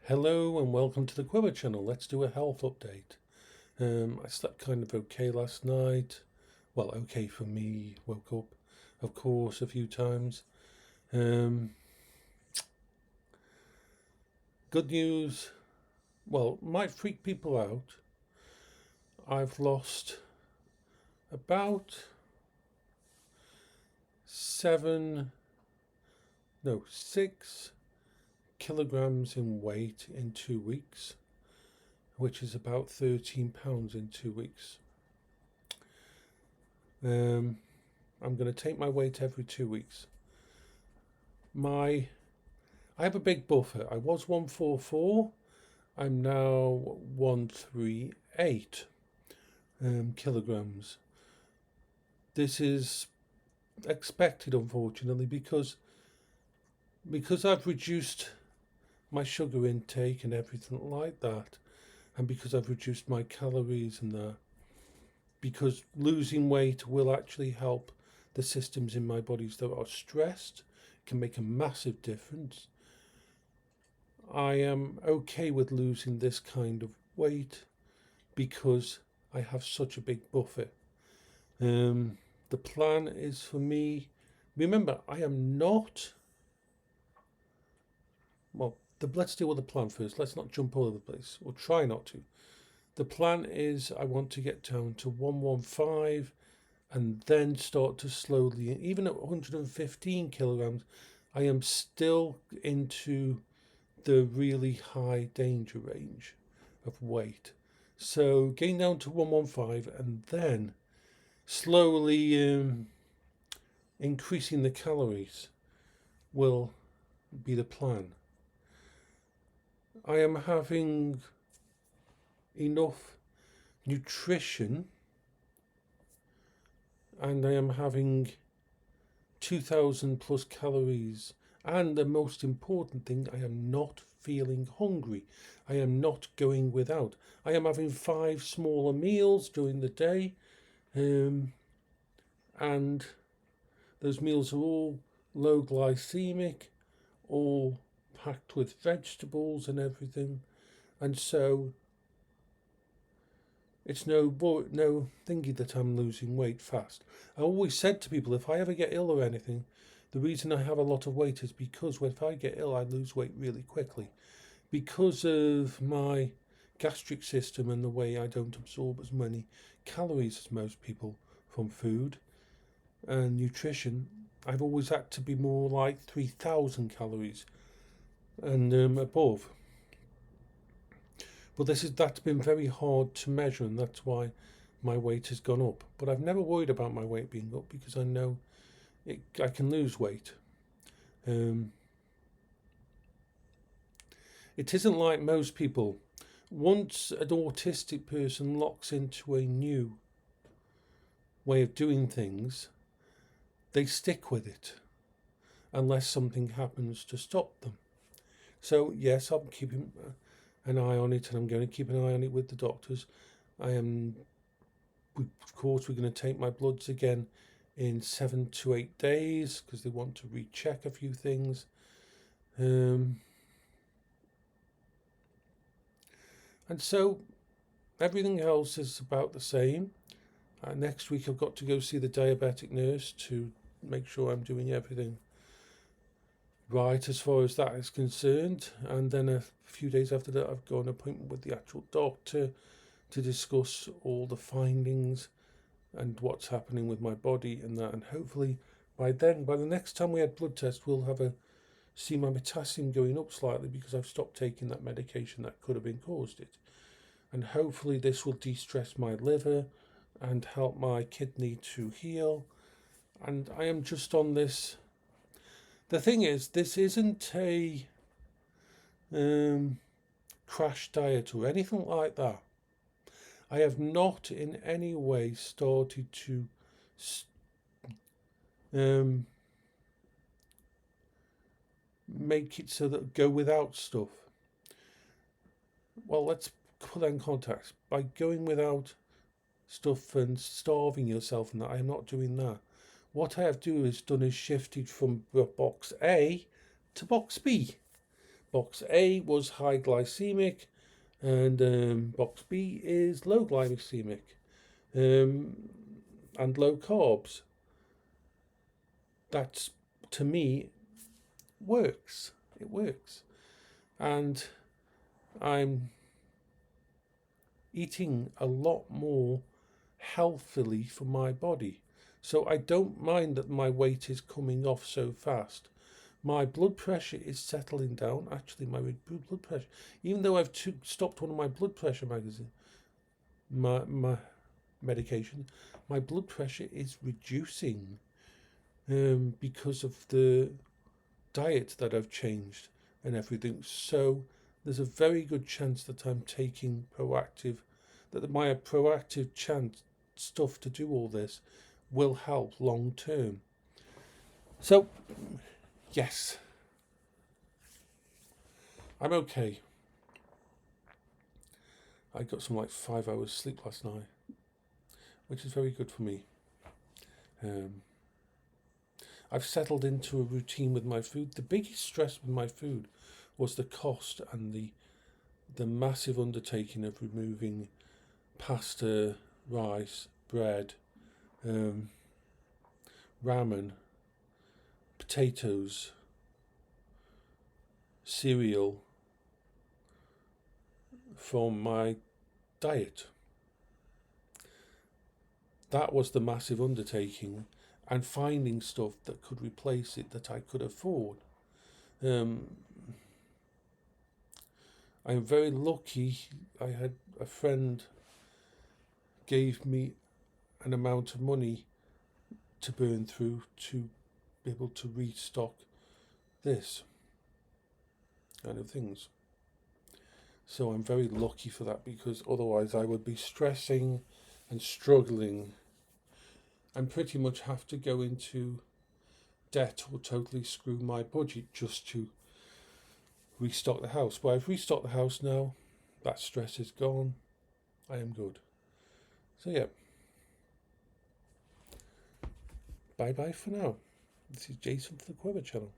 Hello and welcome to the Quiver channel. Let's do a health update. I slept kind of okay last night. Well, okay for me. Woke up, of course, a few times. Good news. Well, might freak people out. I've lost about 6 kilograms in weight in 2 weeks, which is about 13 pounds in 2 weeks. I'm going to take my weight every 2 weeks. I have a big buffer. I was 144. I'm now 138 kilograms. This is expected, unfortunately, because I've reduced my sugar intake and everything like that, and because I've reduced my calories and that, because losing weight will actually help the systems in my bodies that are stressed. It can make a massive difference. I am okay with losing this kind of weight because I have such a big buffer. The plan is for me, remember, I am not, well, let's deal with the plan first. Let's not jump all over the place, or try not to. The plan is I want to get down to 115 and then start to slowly, even at 115 kilograms, I am still into the really high danger range of weight. So getting down to 115 and then slowly increasing the calories will be the plan. I am having enough nutrition and I am having 2,000 plus calories, and the most important thing, I am not feeling hungry. I am not going without. I am having 5 smaller meals during the day, and those meals are all low glycemic, all packed with vegetables and everything, and so it's no thingy that I'm losing weight fast. I always said to people, if I ever get ill or anything, the reason I have a lot of weight is because if I get ill, I lose weight really quickly. Because of my gastric system and the way I don't absorb as many calories as most people from food and nutrition, I've always had to be more like 3,000 calories and above. But that's been very hard to measure, and that's why my weight has gone up. But I've never worried about my weight being up because I know I can lose weight. It isn't like most people. Once an autistic person locks into a new way of doing things, they stick with it unless something happens to stop them. So yes, I'm keeping an eye on it, and I'm going to keep an eye on it with the doctors. Of course, we're going to take my bloods again in 7 to 8 days because they want to recheck a few things. And so everything else is about the same. Next week I've got to go see the diabetic nurse to make sure I'm doing everything right as far as that is concerned, and then a few days after that I've got an appointment with the actual doctor to discuss all the findings and what's happening with my body and that, and hopefully by the next time we had blood tests, we'll see my potassium going up slightly because I've stopped taking that medication that could have been caused it, and hopefully this will de-stress my liver and help my kidney to heal. And I am just on this. The thing is, this isn't a crash diet or anything like that. I have not in any way started to make it so that go without stuff. Well, let's put that in context. By going without stuff and starving yourself and that, I am not doing that. What I have done is shifted from box A to box B. Box A was high glycemic, and box B is low glycemic, and low carbs. That's, to me, works. It works. And I'm eating a lot more healthily for my body. So I don't mind that my weight is coming off so fast. My blood pressure is settling down. Actually, my blood pressure, even though I've stopped one of my blood pressure my medication, my blood pressure is reducing because of the diet that I've changed and everything. So there's a very good chance that I'm taking that my proactive chance stuff to do all this will help long term. So, yes, I'm okay. I got some like 5 hours sleep last night, which is very good for me. I've settled into a routine with my food. The biggest stress with my food was the cost and the massive undertaking of removing pasta, rice, bread, ramen, potatoes, cereal from my diet. That was the massive undertaking, and finding stuff that could replace it that I could afford. I'm very lucky. I had a friend gave me an amount of money to burn through to be able to restock this kind of things. So I'm very lucky for that, because otherwise I would be stressing and struggling and pretty much have to go into debt or totally screw my budget just to restock the house. But I've restocked the house now. That stress is gone. I am good. So yeah. Bye bye for now. This is Jason for the Quiver channel.